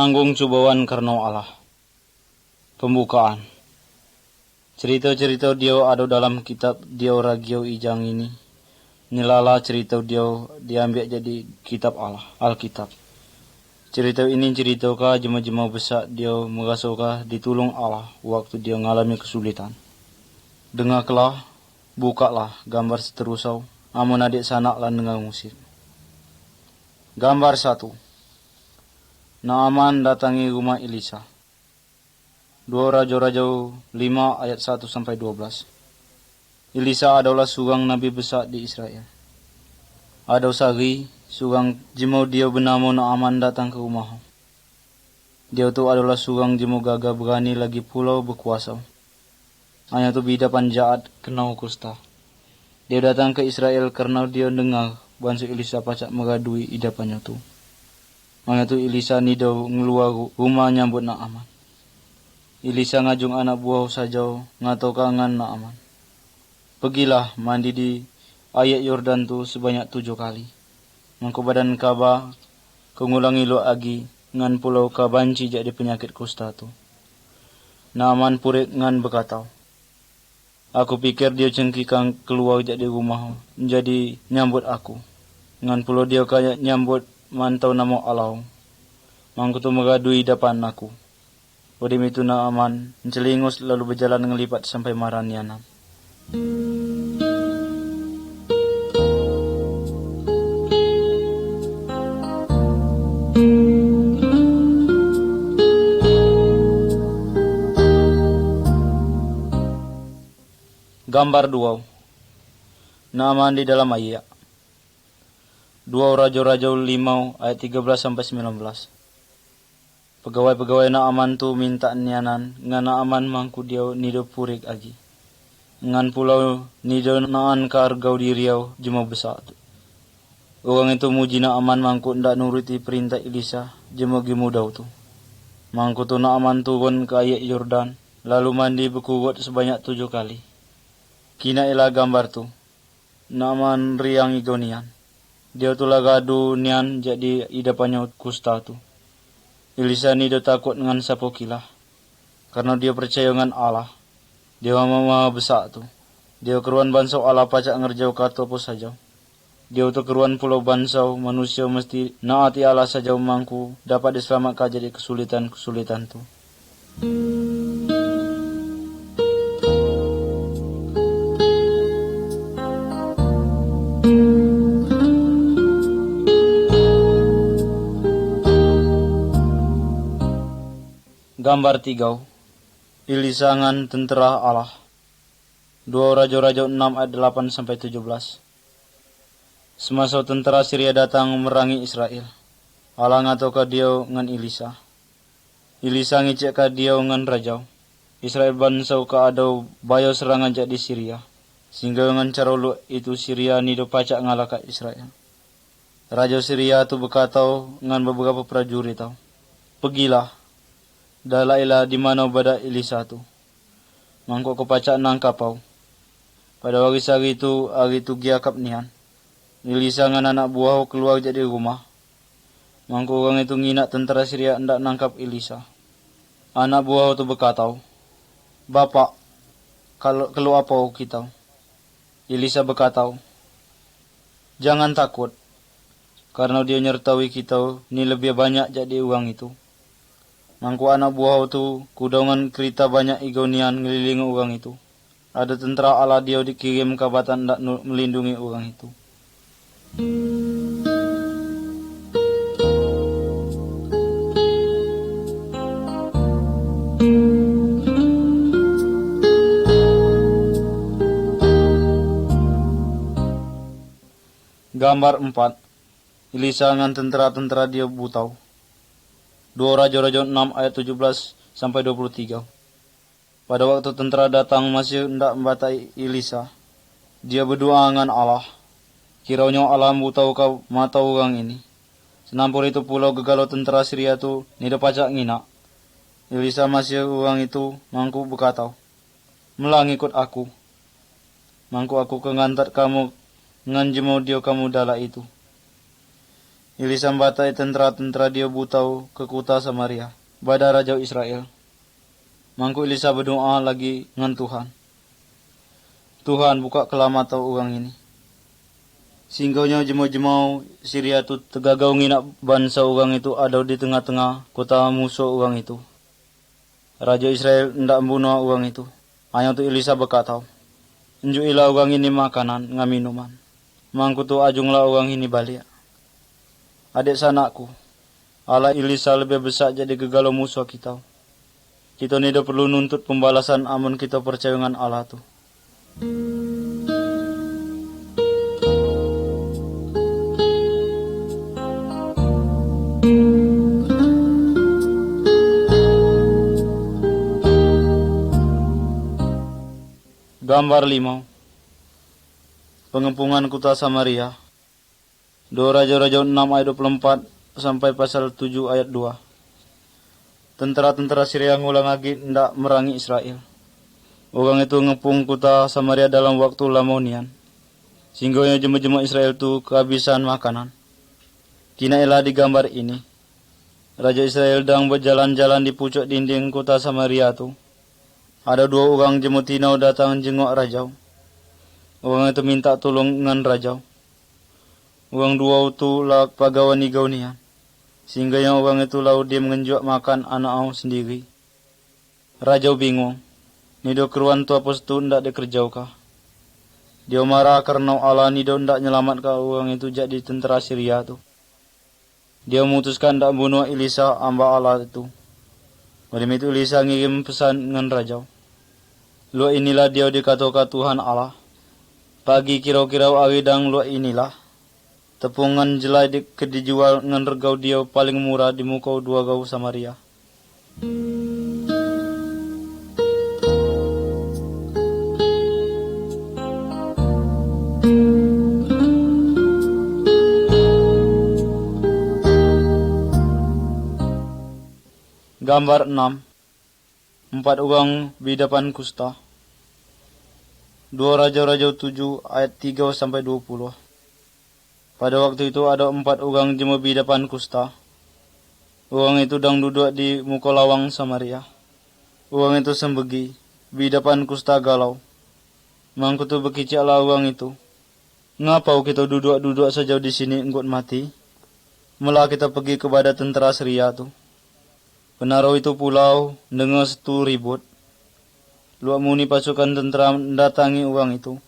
Nanggung cubauan karena Allah. Pembukaan. Cerita-cerita dia ada dalam kitab dia ragio ijang ini. Nilala cerita dia diambil jadi kitab Allah, Alkitab. Cerita ini cerita ka jema-jema besar dia mengasoka ditulung Allah waktu dia ngalami kesulitan. Dengarlah, bukalah gambar seterusau, amun adik sanak lan dengar musik. Gambar 1. Naaman datangi rumah Elisa. 2 Raja-Raja 5 ayat 1-12. Elisa adalah seorang nabi besar di Israel. Ada sehari, seorang jemo dia bernama Naaman datang ke rumah. Dia tu adalah seorang jemo gagah berani lagi pulau berkuasa. Hanya tu bidapan jahat kenal kusta. Dia datang ke Israel karena dia dengar bangsa Elisa pacak meradui idapannya tu. Hanya tu Elisa nido ngeluar rumah nyambut Naaman. Elisa ngajung anak buah saja ngato kangen Naaman. Pergilah mandi di air Yordan tu sebanyak 7 kali. Mangko badan kaba kengulangi lo agi ngan pulau kabanci jadi penyakit kusta tu. Naaman purik ngan berkata, aku pikir dia cengkikang keluar jadi rumah jadi nyambut aku. Ngan pulau dia kayak nyambut mantau nama Allah. Mangko tu meradui depan aku. Odim itu Naaman mencelingus lalu berjalan ngelipat sampai Maraniana. Gambar 2. Naaman di dalam ayat. 2 Raja-Raja 5 ayat 13-19. Pegawai-pegawai Naaman tu minta nianan ngan Naaman mangku dia nido purik agi. Ngan pulau nido naan kargau diriau jema besar tu. Orang itu muji Naaman mangku ndak nuruti perintah Elisa jema gimudau tu. Mangku tu Naaman turun ke air Yordan lalu mandi berkurut sebanyak 7 kali. Kina ila gambar tu. Naaman riang igonian. Dia tu lagadu nian jadi idapannya kusta tu. Elisa ni dia takut dengan sapo kilah. Karena dia percaya dengan Allah. Dia mama besar tu. Dia keruan bangsa Allah pacak ngerjau kata apa saja. Dia tu keruan pulau bangsa manusia mesti naati Allah saja mangku dapat diselamatkan jadi kesulitan-kesulitan tu. Gambar 3. Elisa ngan tentera Allah. 2 Raja-Raja 6 ayat 8-17. Semasa tentera Syria datang merangi Israel, Allah ngato ka dia ngan Elisa. Elisa ngicek ka dia ngan raja. Israel bansau ka adau bayo serangan jadi Syria. Sehingga ngan cara lu itu Syria nido pacak ngalaka Israel. Raja Syria tu berkatau ngan beberapa prajurit tau. Pergilah. Dalailah di mana bada Elisa tu. Mangkok ko pacak nang kapau. Pada hari itu giakap nian. Elisa ngan anak buah keluar jadi rumah. Mangkok orang itu nginak tentera Syria ndak nangkap Elisa. Anak buah tu berkatau, Bapak, kalau apa kita? Elisa berkatau, jangan takut. Karena dia nyertawi kita ni lebih banyak jadi uang itu. Mangku anak buah tu kudaungan kereta banyak igonian ngelilingi orang itu. Ada tentera Allah dia dikirim ke batan ndak melindungi orang itu. Gambar 4. Elisa ngan tentera-tentera dia butau. 2 Raja-Raja 6 ayat 17-23. Pada waktu tentera datang masih hendak membatai Elisa. Dia berdoa dengan Allah. Kiranya Allah butau kau mata orang ini. Senampur itu pulau gegalau tentera Syria tu nida pacak nginak. Elisa masih orang itu mangku berkata, melang ikut aku. Mangku aku kengantat kamu ngan jemau dia kamu dala itu. Ilisa batai tentara-tentara dia butau ke kota Samaria, bada Raja Israel. Mangku Ilisa berdoa lagi ngan Tuhan. Tuhan buka kelam atau orang ini. Singgaunya jemau-jemau Syria tu tegagau nginak bangsa orang itu ada di tengah-tengah kota musuh orang itu. Raja Israel hendak membunuh orang itu. Hanya tu Ilisa berkata, "Enjukilah orang ini makanan ngan minuman. Mangku tu ajunglah orang ini balik." Adik sanakku, Allah Ilisa lebih besar jadi gegalau musuh kita. Kita ni dah perlu nuntut pembalasan amun kita percaya dengan Allah tu. Gambar 5. Pengepungan kota Samaria. 2 Raja-Raja 6 ayat 24 sampai pasal 7 ayat 2. Tentara-tentara Syria ngulang lagi hendak merangi Israel. Orang itu ngepung kota Samaria dalam waktu lamonian. Singgahnya jemaah-jemaah Israel itu kehabisan makanan. Kinailah di gambar ini. Raja Israel sedang berjalan-jalan di pucuk dinding kota Samaria itu. Ada 2 orang jemaah tinau datang jenguk raja. Orang itu minta tolong dengan raja. Orang 2 itu lah pagawan igaunian. Sehingga yang orang itu lalu dia mengenjuk makan anak sendiri. Raja bingung. Nido keruan tu apa itu ndak dikerjau kah? Dia marah karena Allah nido ndak nyelamat kah orang itu jadi tentara Syria tu. Dia memutuskan ndak bunuh Ilisa hamba Allah itu. Oleh itu Ilisa ngirim pesan dengan raja. Lu inilah dia dikatakan Tuhan Allah. Pagi kira-kira awidang lu inilah. Tepungan jelai dijual dengan regau dia paling murah di muka 2 gau Samaria. Gambar 6. 4 orang bidapan kusta. 2 Raja-Raja 7 ayat 3 sampai 20. Pada waktu itu ada 4 orang jemaah bidapan kusta. Orang itu sedang duduk di muka lawang Samaria. Orang itu sembegi, bidapan kusta galau. Mangku tu berkicaklah orang itu. Ngapa kita duduk-duduk saja di sini enggut mati? Malah kita pergi kepada tentara Syria tu. Penaruh itu pulau dengar setu ribut. Luak muni pasukan tentera mendatangi orang itu.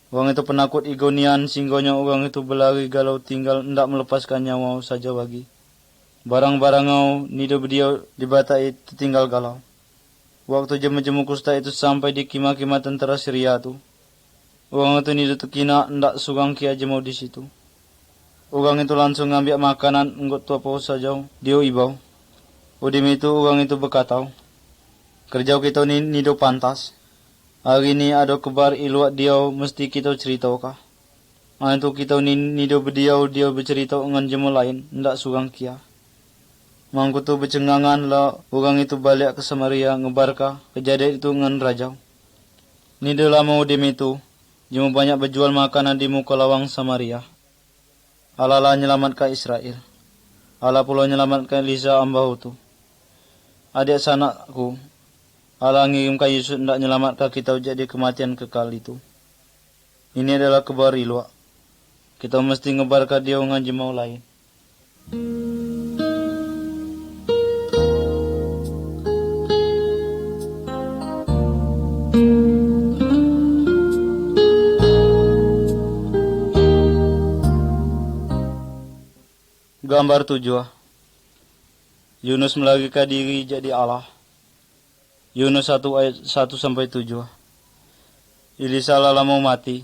Orang itu penakut igonian sehingga orang itu berlari galau tinggal hendak melepaskan nyawa saja bagi. Barang-barang ngau nido dia dibatai tertinggal galau. Waktu jemu-jemu kusta itu sampai di kima-kima tentara Syria tu. Orang itu nido terkina hendak sugang kia jemu di situ. Orang itu langsung ngambil makanan enggot tu apa saja dia ibau. Udim itu orang itu berkata, "Kerja kita ni nido pantas. Hari ni ada kebar iluat dia mesti kita cerita kah? Itu kita nido berdiau dia bercerita dengan jemu lain, ndak surang kia." Mangku tu bercengangan lah orang itu balik ke Samaria ngebarkah kejadian itu dengan raja. Nido lama udim itu, jemu banyak berjual makanan di muka lawang Samaria. Allah lah nyelamatkan Israel. Allah pula nyelamatkan Elisa ambau tu. Adik sanakku, Allah ngirimkan Yesus hendak nyelamatkan kita jadi kematian kekal itu. Ini adalah kabar iluak. Kita mesti ngebarkan dia dengan jemaah lain. Gambar 7. Yunus melarikan diri jadi Allah. Yunus 1 ayat 1 sampai 7. Ilisa lala mau mati.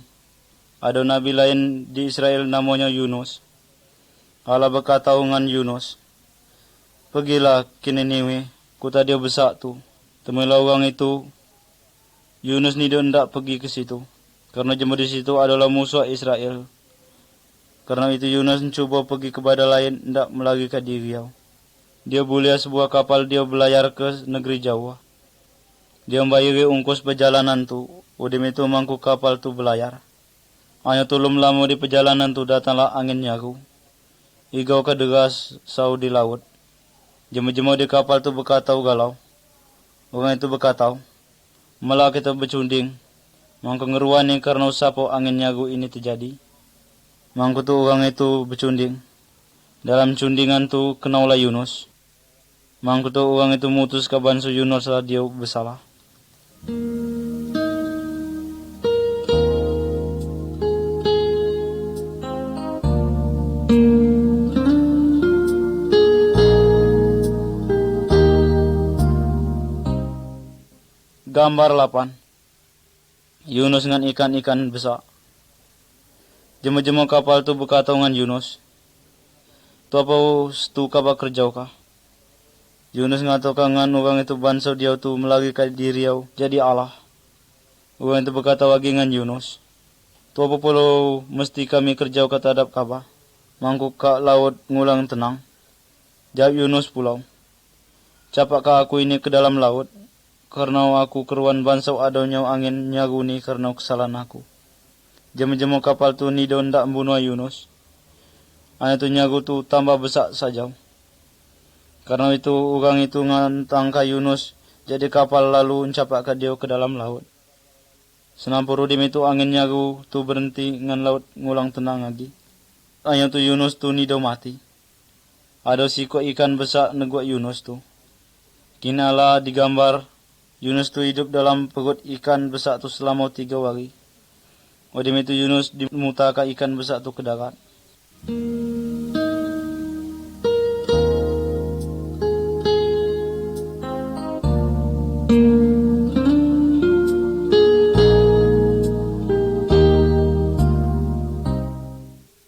Ada nabi lain di Israel namanya Yunus. Allah berkata dengan Yunus, "Pergilah ke Niniwe, kota dia besar tu. Temuilah orang itu." Yunus ni dia hendak pergi ke situ, karena jemaah di situ adalah musuh Israel. Karena itu Yunus mencuba pergi kepada lain hendak melarikan diri. Dia boleh sebuah kapal dia belayar ke negeri Jawa. Dia membayari ongkos perjalanan tu. Udim itu mangku kapal tu belayar. Hanya tu lama di perjalanan tu datanglah angin nyaru. igau ka degas sau di laut. Jema-jema di kapal tu berkatau galau. Orang itu berkatau, malah kita bercunding. Mangko ngeruan ni karena sapo angin nyagu ini terjadi. Mangko tu orang itu bercunding. Dalam cundingan tu kenaulah Yunus. Mangko tu orang itu mutus ke bansu Yunus lah dia bersalah. Gambar 8. Yunus dengan ikan-ikan besar. Jema-jema kapal tu berkata dengan Yunus, tu apa stu kaba kerjau kah? Yunus ngatakan dengan orang itu bangsa dia tu melagi ke diri dia jadi Allah. Orang itu berkata lagi dengan Yunus, tu apa pula mesti kami kerjau kata hadap kaba? Mangku ka laut ngulang tenang. Jawab Yunus pulau, capakkah aku ini ke dalam laut? Karena aku keruan bangsa adanya angin nyaguni karena kesalahan aku. Jema-jema kapal tu ni don ndak membunuh Yunus. Hanya tu nyagu tu tambah besar saja. Karena itu orang itu ngantangka Yunus jadi kapal lalu mencapak ke dia ke dalam laut. Senampur udim itu angin nyagu tu berhenti ngan laut ngulang tenang lagi. Hanya tu Yunus tu nido mati. Ada siko ikan besar neguak Yunus tu. Kinalah digambar Yunus tu hidup dalam perut ikan besar tu selama 3 hari. Udim itu Yunus dimutaka ikan besar tu ke darat.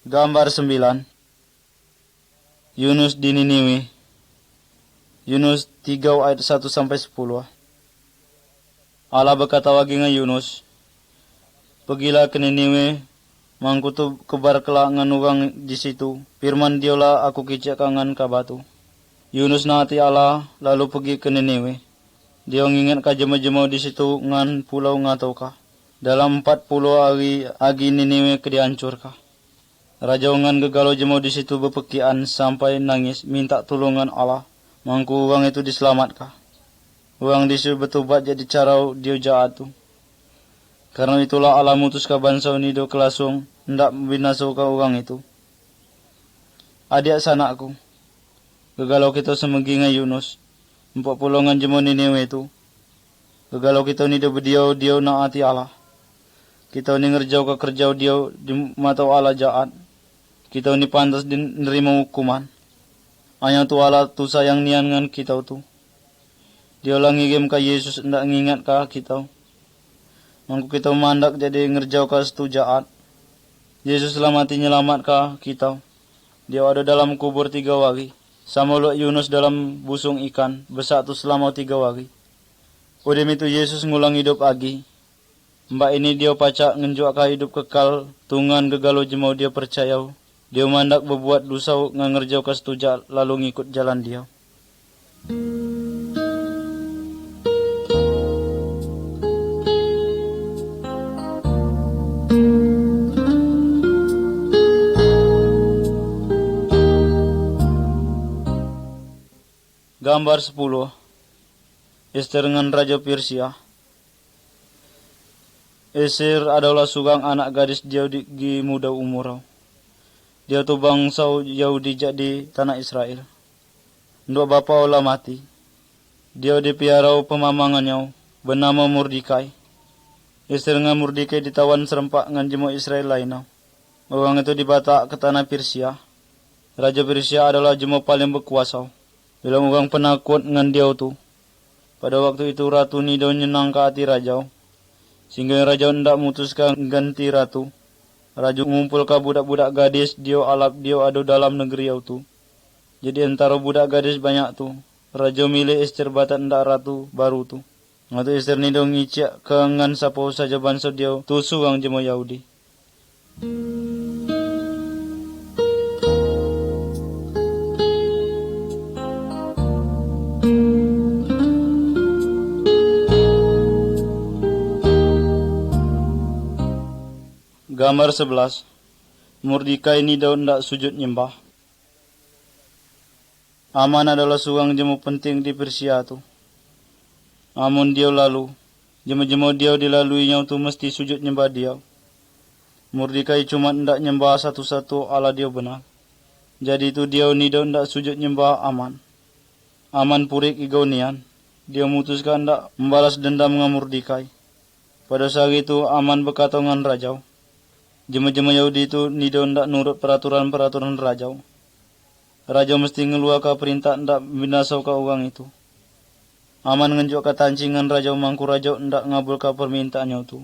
Gambar 9. Yunus di Niniwe. Yunus 3 ayat 1 sampai 10. Allah berkata lagi dengan Yunus, pergilah ke Niniwe, mangku tu kebar kelak ngan orang di situ. Firman dialah aku kicak kangen ka batu. Yunus nati Allah lalu pergi ke Niniwe. Dia ngingat ka jema-jema di situ ngan pulau ngataukah. Dalam 40 hari agi Niniwe ke dihancurkah. Raja ngan gegalau jema di situ berpekian sampai nangis minta tolongan Allah. Mangku orang itu diselamatkan. Orang disuruh bertobat jadi carau dia jahat tu. Karena itulah Allah mutus ke bangsa ini do kelasung hendak membinasakan orang itu. Adik sanakku, gegalau kita semegi dengan Yunus, 40 jema Niniwe itu. Gegalau kita ni do berdiau dia nak hati Allah. Kita ni ngerjau ke kerjau dia di mata Allah jahat. Kita ni pantas menerima hukuman. Hanya tu Allah tu sayang nian dengan kita tu. Dia lah ngigim ka Yesus ndak ngingat ka kita. Mangku kita mandak jadi ngerjau ka setu jahat. Yesus lah mati nyelamat ka kita. Dia ada dalam kubur 3 hari. Sama lu Yunus dalam busung ikan besar tu selama 3 hari. Udah itu Yesus ngulang hidup lagi. Mbak ini dia pacak ngenjuk ka hidup kekal. Tungan gegalau jemau dia percaya. Dia mandak berbuat dosa ngerjau ka setu jahat lalu ngikut jalan dia. Gambar 10. Ester dengan Raja Persia. Ester adalah seorang anak gadis dia di muda umur. Dia tu bangsa Yahudi jadi tanah Israel. Ndok bapa olah mati. Dia dipiarau pemamangannya bernama Mordekai. Ester dengan Mordekai ditawan serempak dengan jemaah Israel lainnya. Orang itu dibatak ke tanah Persia. Raja Persia adalah jemaah paling berkuasa. Dalam orang penakut dengan dia tu. Pada waktu itu ratu Nido nyenang ke hati raja. Sehingga raja hendak memutuskan ganti ratu. Raja mengumpul ke budak-budak gadis dia alap dia ada dalam negeri tu. Jadi antara budak gadis banyak tu. Raja milih Ester batat hendak ratu baru tu. Ngatu Ester Nido ngicik ke ngan siapa saja bangsa dia tu surang jemaah Yahudi. Gambar 11. Mordekai ini daun ndak sujud nyembah. Aman adalah suang jemu penting di Persia tu. Amun dia lalu, jemu-jemu dia dilaluinya tu mesti sujud nyembah dia. Mordekai cuma ndak nyembah satu-satu Allah dia benar. Jadi itu dia nido ndak sujud nyembah Aman. Aman purik igonian. Dia memutuskan ndak membalas dendam dengan Mordekai. Pada saat itu Aman berkata dengan rajau. Jema-jema Yahudi itu nido ndak nurut peraturan-peraturan rajau. Rajau mesti ngeluar ke perintah ndak binasau ke orang itu. Aman ngenjuk ke tancingan rajau mangku rajau ndak ngabul ke permintaannya itu.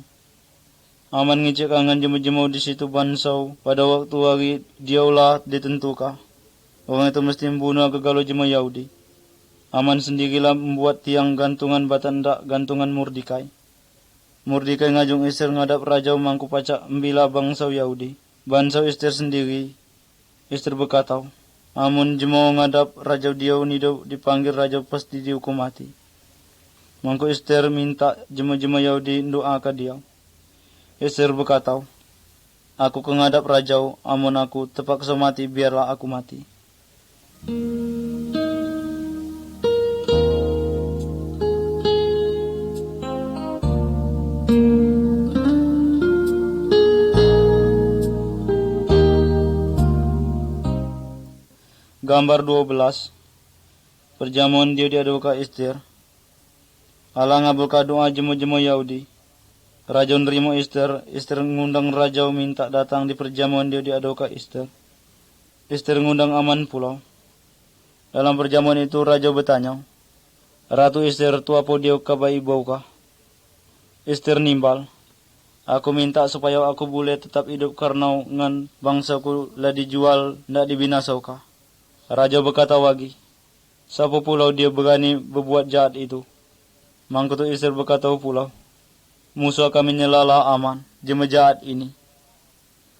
Aman ngecek angan jema-jema di situ bansau pada waktu hari diaulah ditentukan. Orang itu mesti membunuh gegalo jema Yahudi. Aman sendirilah membuat tiang gantungan batan ndak gantungan Mordekai. Mordekai ngajung Ester ngadap rajau mangku pacak membela bangsa Yahudi. Bansau Ester sendiri. Ester berkata, amun jema ngadap rajau dia nido dipanggil rajau pasti dihukum mati. Mangku Ester minta jema-jema Yahudi doa ke dia. Ester berkata, aku kengadap rajau, amun aku terpaksa mati, biarlah aku mati. Gambar 12. Perjamuan dia diadukan Ester. Allah ngabulkan doa jemu-jemu Yahudi. Raja nerima Ester. Ester ngundang raja minta datang di perjamuan dia diadukan Ester. Ester ngundang Aman pulau. Dalam perjamuan itu raja bertanya, Ratu Ester tu apa dia kabai bau kah? Ester nimbal, aku minta supaya aku boleh tetap hidup karena ngan bangsaku lah dijual ndak dibinasau kah? Raja berkata lagi, siapa pulau dia berani berbuat jahat itu? Mangkutu Ester berkata pulau, musuh kami nyelala Aman, jema jahat ini.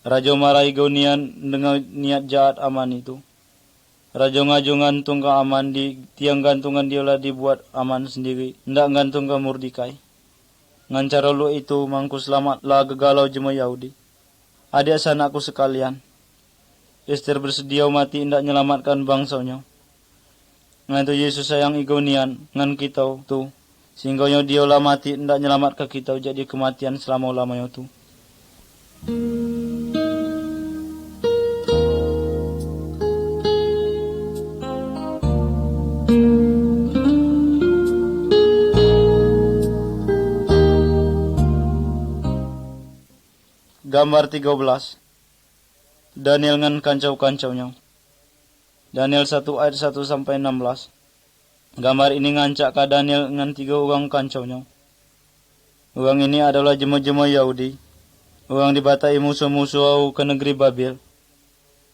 Raja marahi Gonian dengan niat jahat Aman itu. Raja ngaju gantung ke Aman di tiang gantungan dia lah dibuat Aman sendiri, ndak gantung ke Mordekai. Ngan cara lu itu mangku selamat lah gegalau jema Yahudi. Adik sanakku sekalian, Ester bersedia mati ndak nyelamatkan bangsanya. Ngan itu Yesus sayang Igonian ngan kita tu. Sehingga dia lah mati ndak nyelamat ke kita jadi kematian selama-lamanya tu. Gambar 13. Daniel ngan kancau-kancaunya. Daniel 1 ayat 1 sampai 16. Gambar ini ngancak ke Daniel dengan 3 orang kancaunya. Orang ini adalah jema-jema Yahudi. Orang dibatai musuh-musuh ke negeri Babel.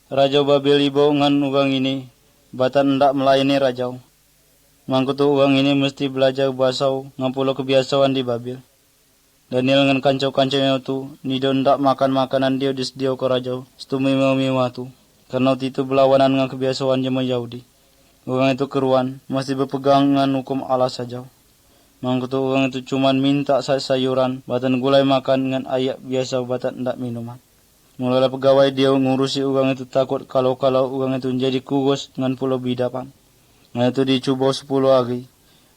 Raja Babel ibu dengan orang ini batan ndak melayani raja. Mangkutu orang ini mesti belajar bahasa ngapulo kebiasaan di Babel. Daniel dengan kancau-kancaunya tu nido ndak makan makanan dia disediau ke raja. Setu mewah-mewah tu. Karena itu berlawanan dengan kebiasaan jema Yahudi. Orang itu keruan, masih berpegang dengan hukum Allah saja. Mangkutu orang itu cuman minta sayuran, batan gulai makan dengan ayak biasa batan ndak minuman. Mulai pegawai dia ngurusi orang itu takut kalau orang itu menjadi kurus dengan pulau bidapan. Nah itu dicoba 10 hari.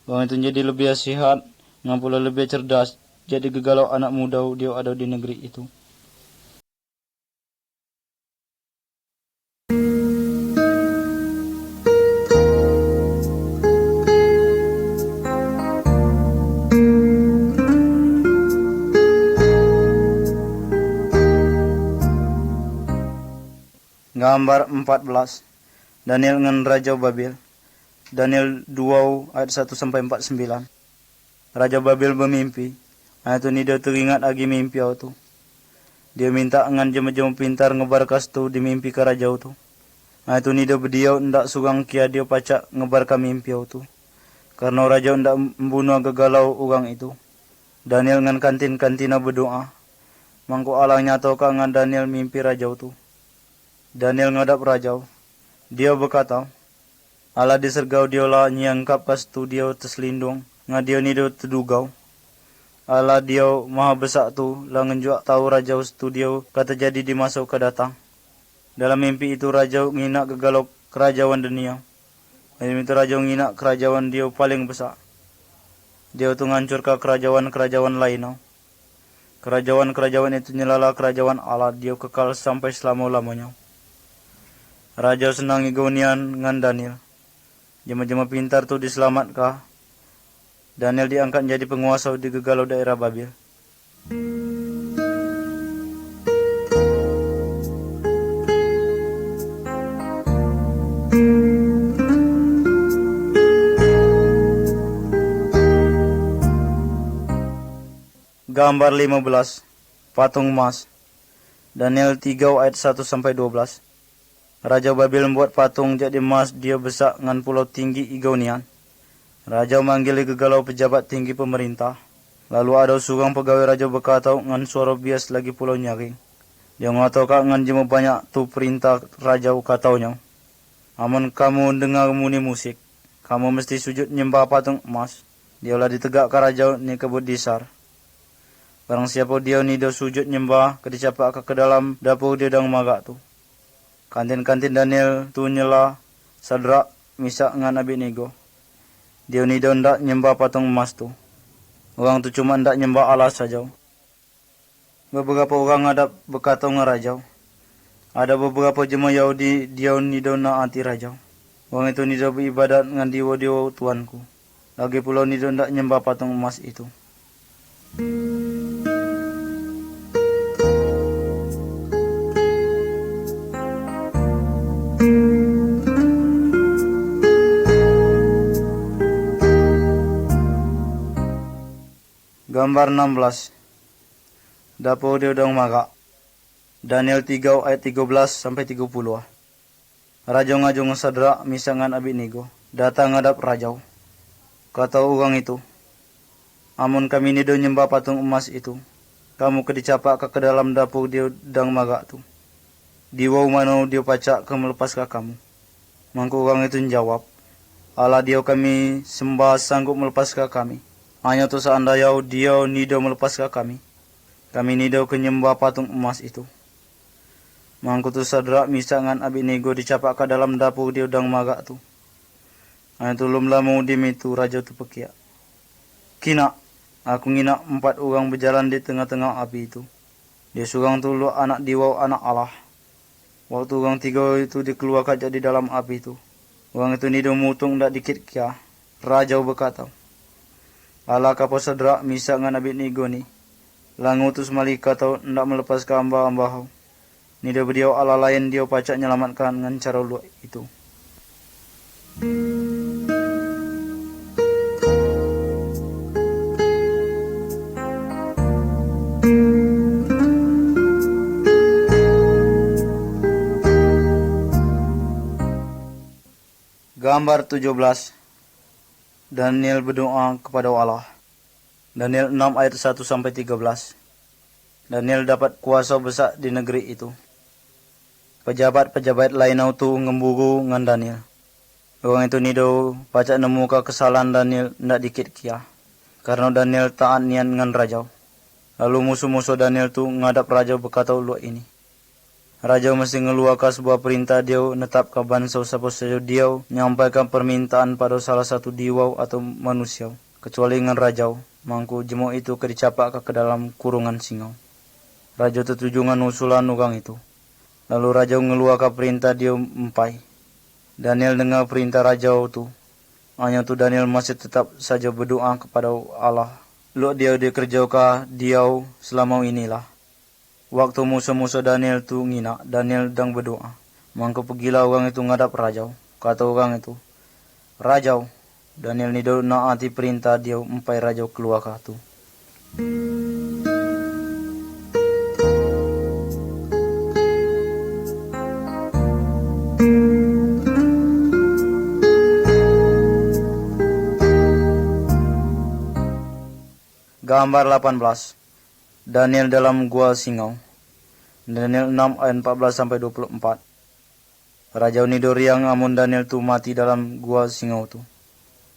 Orang itu jadi lebih sehat, dengan pulau lebih cerdas, jadi gegalau anak muda dia ada di negeri itu. Gambar 14. Daniel dengan Raja Babel. Daniel 2 ayat 1 sampai 49. Raja Babel bermimpi. Ayat itu dia teringat lagi mimpi itu. Dia minta dengan jema-jema pintar ngebarkas tu di mimpi ke raja itu. Ayat itu dia berdiau ndak surang kia dia pacak ngebarka mimpi itu. Karena raja ndak membunuh gegalau orang itu. Daniel dengan kantin-kantina berdoa. Mangku Allah nyatakan dengan Daniel mimpi raja itu. Daniel ngadap raja. Dia berkata, Allah disergau dia lah nyangkap kas tu dia terselindung. Nga dia ni dia terdugau. Allah dia maha besar tu lah ngenjuak tahu raja tu dia kata jadi di masa ke datang. Dalam mimpi itu raja nginak gegalau kerajaan dunia. Ini itu raja ngina kerajaan dia paling besar. Dia tu ngancur ke kerajaan-kerajaan lain. No? Kerajaan-kerajaan itu nyelala kerajaan Allah, dia kekal sampai selama-lamanya. Raja senang igonian ngan Daniel. Jema-jema pintar tu diselamat kah? Daniel diangkat jadi penguasa di gegalau daerah Babil. Gambar 15. Patung emas. Daniel 3 ayat 1 sampai 12. Raja Babil membuat patung jadi emas, dia besak ngan pulau tinggi igonian. Raja manggil gegalau pejabat tinggi pemerintah. Lalu ada sugang pegawai raja berkata ngan suara bias lagi pulau nyaring. Dia ngatakan ngan jema banyak tu perintah raja kataunya. Amun kamu dengar muni musik, kamu mesti sujud nyembah patung emas. Dialah ditegak ke raja ni kebut disar. Barang siapa dia ni dia sujud nyembah kedicapak ke dalam dapur dia dang magak tu. Kantin-kantin Daniel tu nyela Sadrak, Misak ngan Abednego. Dia ni dia ndak nyembah patung emas tu. Orang tu cuma ndak nyembah Allah saja. Beberapa orang ada berkata ngan raja. Ada beberapa jemaah Yahudi dia ni dia nak anti raja. Orang itu ni dia beribadat ngan dewa-dewa tuanku. Lagi pula ni dia ndak nyembah patung emas itu. Gambar 16. Dapur dia dong magak. Daniel 3 ayat 13 sampai 30. Raja ngajung Sadrak, Misak ngan Abednego datang ngadap raja. Kata orang itu, amun kami ni do nyembah patung emas itu, kamu kedicapak ke dalam dapur dia dang magak tu. Diwau mana dia pacak ke melepas ke kamu. Mangku orang itu menjawab, Allah dia kami sembah sanggup melepas ke kami. Hanya tu seandainya dia nido melepas ke kami. Kami nido kenyembah patung emas itu. Mangku tu Sadrak, Misak ngan Abednego dicapak ke dalam dapur dia udang magak tu. Hanya tu lum lama udim itu raja tu pekiak. Kina, aku ngina 4 orang berjalan di tengah-tengah api itu. Dia surang tu lu anak diwau anak Allah. Waktu orang 3 itu dikeluarkan jadi dalam api itu. Orang itu nido mutung ndak dikit kia. Raja berkata, Allah kapa Sadrak, Misak ngan Abednego ni. Langutus malaikat tau ndak melepas ke hamba-hamba hau. Ni dia beliau Allah lain dia pacak nyelamatkan dengan cara lu itu. Gambar 17. Daniel berdoa kepada Allah. Daniel 6 ayat 1 sampai 13. Daniel dapat kuasa besar di negeri itu. Pejabat-pejabat lain itu ngemburu ngan Daniel. Orang itu nido pacak nemu kesalahan Daniel ndak dikit kia. Karena Daniel taat nian ngan raja. Lalu musuh-musuh Daniel tu ngadap raja berkata lu ini. Raja mesti ngeluarkan sebuah perintah dia netap ke bangsa siapa saja dia nyampaikan permintaan pada salah satu diwau atau manusia. Kecuali ngan raja, mangku jemo itu kedicapak ke dalam kurungan singa. Raja tertuju ngan usulan orang itu. Lalu raja ngeluarkan perintah dia empai. Daniel dengar perintah raja itu. Hanya tu Daniel masih tetap saja berdoa kepada Allah. Lu dia dikerjakan dia selama inilah. Waktu musuh-musuh Daniel tu ngina, Daniel dang berdoa. Mangko pergilah orang itu ngadap raja. Kata orang itu, Raja, Daniel ni do naati perintah dia empai raja keluar ka tu. Gambar 18. Daniel dalam gua singau. Daniel 6 ayat 14 sampai 24. Raja Nido riang amun Daniel tu mati dalam gua singau tu.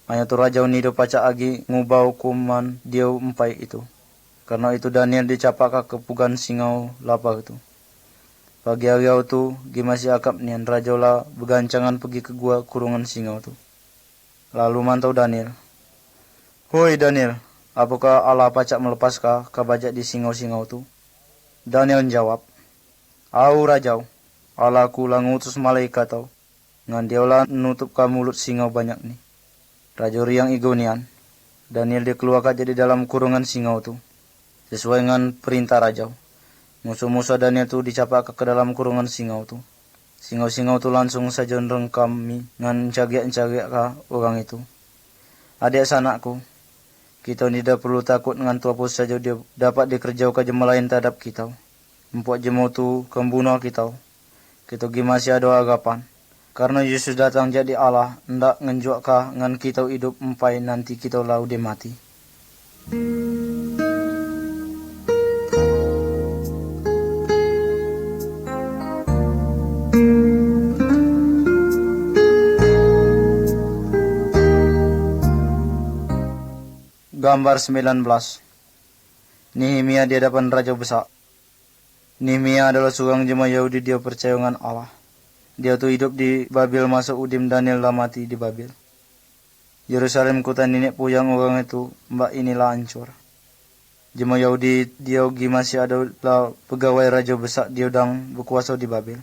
Hanya tu Raja Nido pacak agi ngubau kuman dia empai itu. Karena itu Daniel dicapak ke kepugan singau lapar tu. Pagi hari tu gimasi akap nian Raja lah bergancangan pergi ke gua kurungan singau tu. lalu mantau Daniel. Hoi Daniel, apakah Allah pacak melepaskah kabajak di singau-singau tu? Daniel menjawab, Au rajau, Allah ku lah ngutus malaikat tau, ngan diaulah nutup ka mulut singau banyak ni. Raja riang igonian, Daniel dikeluarkan jadi dalam kurungan singau tu, sesuai dengan perintah rajau. Musuh-musuh Daniel tu dicapak ke dalam kurungan singau tu. Singau-singau tu langsung saja ngerengkam ngan cagiak-cagiak ka orang itu. Adik sanakku, kita tidak perlu takut dengan tu apa saja dia dapat dikerjau ke jemaah lain terhadap kita. Membuat jemaah tu kembunuh kita. Kita masih ada agapan. Karena Yesus datang jadi Allah, hendak ngenjuak ka ngan kita hidup empai nanti kita lau dia mati. Gambar 19. Nehemia di hadapan Raja Besar. Nehemia adalah seorang jemaah Yahudi, dia percaya dengan Allah. Dia tu hidup di Babel masa Udim Daniel lah mati di Babel. Yerusalem kota nenek puyang orang itu, mbak inilah hancur. Jemaah Yahudi dia masih ada lah pegawai Raja Besar dia dang berkuasa di Babel.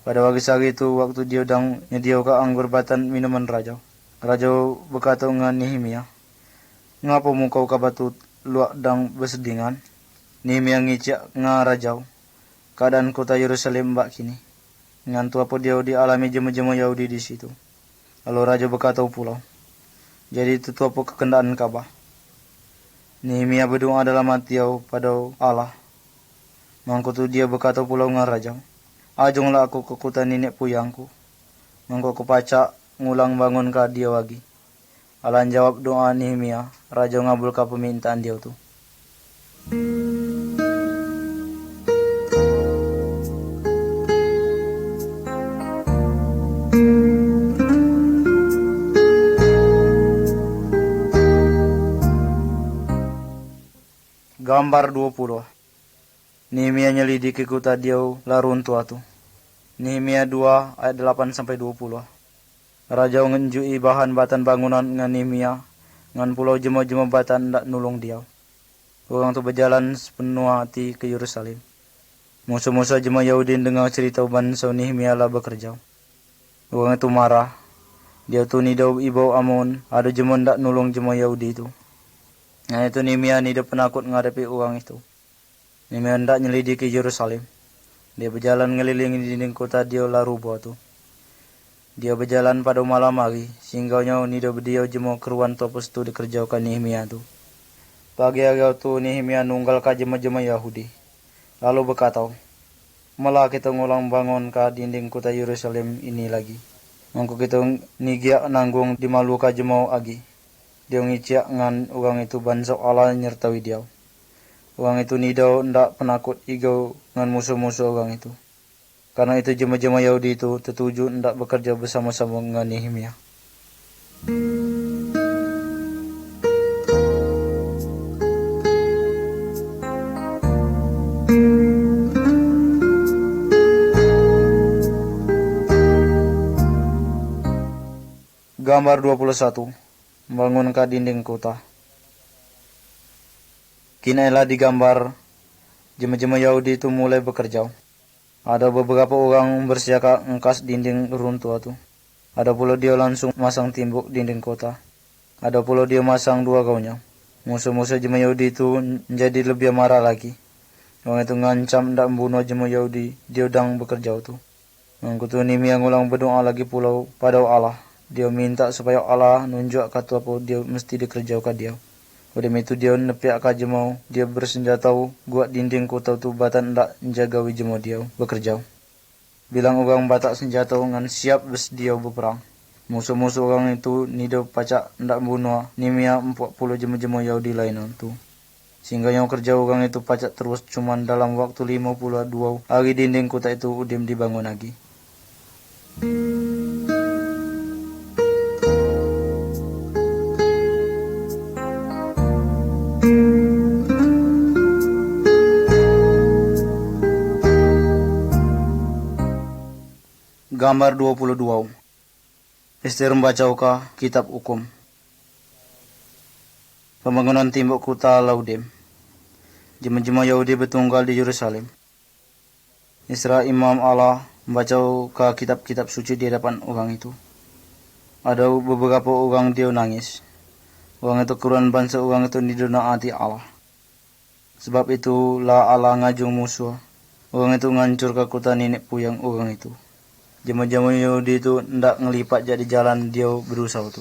Pada hari itu waktu dia dang nyedia ke anggur batan minuman raja. Raja berkata dengan Nehemia, ngapa mukau kabatu luak dang bersedingan? Nehemia ngicak nga rajau. Keadaan kota Yerusalem mbak kini. Ngantu apa dia dialami jemaah Yahudi di situ. Lalu raja berkata pulau. Jadi itu apa kekendaan kabah. Nehemia berdoa dalam hati pada Allah. Mangko tu dia berkata pulau nga rajau. Ajunglah aku ke kota nenek puyangku. Mangko aku pacak ngulang bangun ka dia lagi. Allah jawab doa Nehemia, raja ngabulkan permintaan dia tu. Gambar 20. Nehemia nyelidiki kota dia lah runtuh tu. Nehemia 2 ayat 8 sampai 20. Raja ngenjui bahan batan bangunan ngan Nehemia, ngan pulau jemaah-jemaah batan ndak nulung dia. Orang tu berjalan sepenuh hati ke Yerusalem. Musuh-musuh jemaah Yahudi dengar cerita bangsa Nehemia lah bekerja. Orang itu marah. Dia tu nidau ibau Amon, ada jemaah ndak nulung jemaah Yahudi itu. Ngan itu Nehemia nidau penakut menghadapi orang itu. Nehemia ndak nyelidiki Yerusalem. Dia berjalan ngelilingi dinding kota dia lah rubah tu. Dia berjalan pada malam hari, singgahnya nido berdiau jemaah keruan topos tu dikerjakan Nehemia tu. Pagi hari tu Nehemia nunggal ka jemaah Yahudi. Lalu berkata, malah kita ngulang bangun ka dinding kota Yerusalem ini lagi. Mangko kita nigiak nanggung dimalu ka jemaah agi. Dia ngiciak ngan orang itu bangsa Allah nyertawi dia. Orang itu nido ndak penakut igau ngan musuh-musuh orang itu. Karena itu jemaah Yahudi itu tertuju hendak bekerja bersama-sama dengan Nehemia. Gambar 21. Membangunkan dinding kota. Kinailah digambar jemaah Yahudi itu mulai bekerja. Ada beberapa orang bersiaga engkas dinding runtuh tu. Ada pula dia langsung masang timbuk dinding kota. Ada pula dia masang dua gaunya. Musuh-musuh jemaah Yahudi itu menjadi lebih marah lagi. Orang itu ngancam hendak membunuh jemaah Yahudi. Dia sedang bekerja tu. Mangkutu Nehemia ngulang berdoa lagi pula pada Allah. Dia minta supaya Allah nunjuk kata apa dia mesti dikerjakan dia. Pada itu dia nepiak ka jemaah, dia bersenjata buat dinding kota tu batan ndak menjaga jemaah dia bekerja. Bilang orang batak senjata ngan siap bersedia berperang. Musuh-musuh orang itu nido pacak ndak membunuh Nehemia 40 jemaah Yahudi lain tu. Sehingga yang kerja orang itu pacak terus cuman dalam waktu 52 hari dinding kota itu udim dibangun lagi. Gambar 22. Ester membacauka kitab hukum. Pembangunan tembok kota Laudem. Jemaah-jemaah Yahudi bertunggal di Yerusalem. Isra Imam Allah membaca kitab-kitab suci di hadapan orang itu. Ada beberapa orang dia nangis. Orang itu keruan bangsa orang itu didonaati Allah. Sebab itulah Allah ngajung musuh. Orang itu ngancur ke kota nenek puyang orang itu. Jemaah-jemaah Yahudi itu hendak ngelipat jadi jalan dia berusaha tu.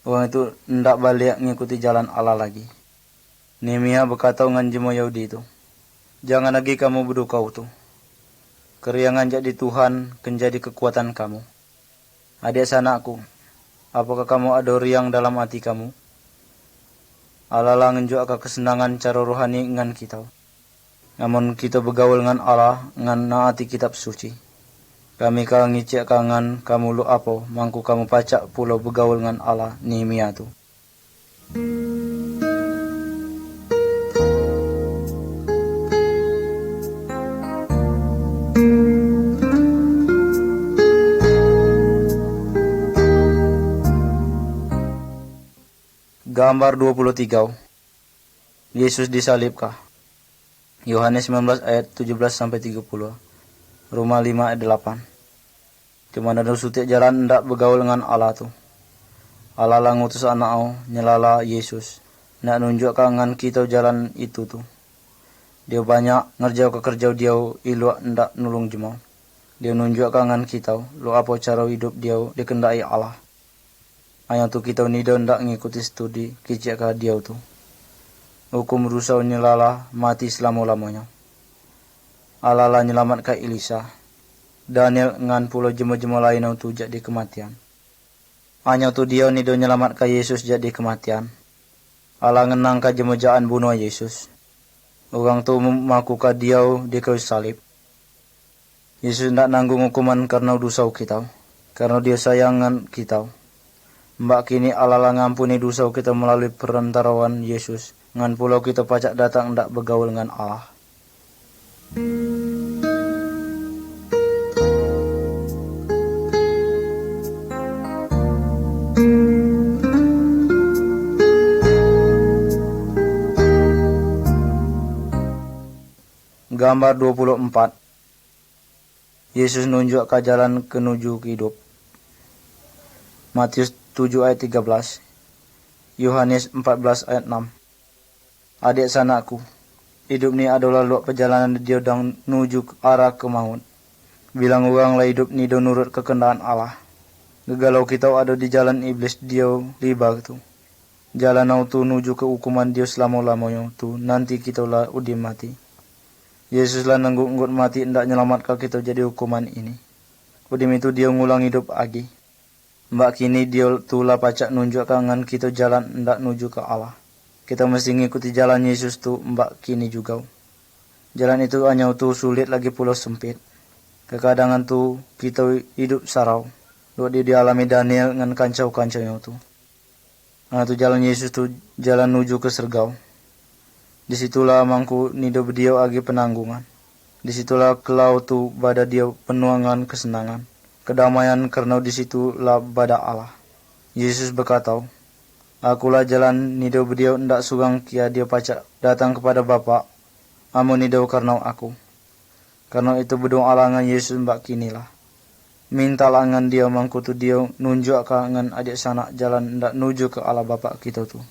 Orang itu hendak balik ngikuti jalan Allah lagi. Nehemia berkata dengan jemaah Yahudi itu, "Jangan lagi kamu berduka tu. Keriangan jadi Tuhan menjadi kekuatan kamu. Adik sanakku, apakah kamu ada riang dalam hati kamu? Allah lah ngenjuk kesenangan cara rohani dengan kita. Namun kita bergaul dengan Allah dengan naati kitab suci. Kami kau ngicik kangen kamu lu apa, mangku kamu pacak pulau bergaul dengan Allah Nehemia tu." Gambar 23. Yesus disalibkah? Yohanes 19 ayat 17 sampai 30. Roma 5 ayat 8. Cuma ada sutiap jalan ndak bergaul dengan Allah tu. Allah lah ngutus anak nyelala Yesus. Nak nunjuk kangen kita jalan itu tu. Dia banyak ngerjau ke kerja dia iluak ndak nulung jemaah. Dia nunjuk kangen kita lu apa cara hidup dia dikendai Allah. Hanya tu kita nido ndak ngikuti studi kicik ke dia tu. Hukum rusau nyelala mati selama-lamanya. Allah lah nyelamat ke Elisa. Daniel ngan pulau jemaah-jemaah lain tu jadi kematian. Hanya tu dia nido nyelamat ke Yesus jadi kematian. Allah ngenang ke jemajaan bunuh Yesus. Orang tu mengaku ke dia di kayu salib. Yesus ndak nanggung hukuman karena dosa kita. Karena dia sayangan kita. Mbak kini Allah lah ngampuni dosa kita melalui perantaraan Yesus. Ngan pulau kita pacak datang ndak bergaul dengan Allah. Gambar 24. Yesus nunjuk ke jalan kenuju hidup. Matius 7 ayat 13. Yohanes 14 ayat 6. Adik sanakku, hidup ni adalah luak perjalanan dia dan nuju ke arah ke maut. Bilang orang lah hidup ni dan nurut kekendahan Allah. Gegalau kita ada di jalan iblis dia libar tu. Jalan tu nuju ke hukuman dia selama-lamanya tu nanti kita lah udi mati. Yesus lah nanggung mati hendak nyelamatkan kita jadi hukuman ini. Udim itu dia ngulang hidup lagi. Mbak kini dia tulah pacak nunjuk kangen kita jalan hendak nuju ke Allah. Kita mesti ngikuti jalan Yesus tu mbak kini juga. Jalan itu hanya tu sulit lagi pula sempit. Kekadangan tu kita hidup sarau. Luat dia dialami Daniel dengan kancau-kancaunya tu. Nah tu jalan Yesus tu jalan nuju ke surga. Disitulah mangku nido berdiau agi penanggungan. Disitulah kelau tu bada dia penuangan kesenangan. Kedamaian karena disitulah bada Allah. Yesus berkata, "Akulah jalan nido berdiau ndak sugang kia dia pacak datang kepada Bapa. Amu nido karena aku." Karena itu berdoa Allah ngan Yesus mbak kinilah. Minta langan dia mangku tu dia nunjuk kangen adik sanak jalan ndak nuju ke Allah Bapa kita tu.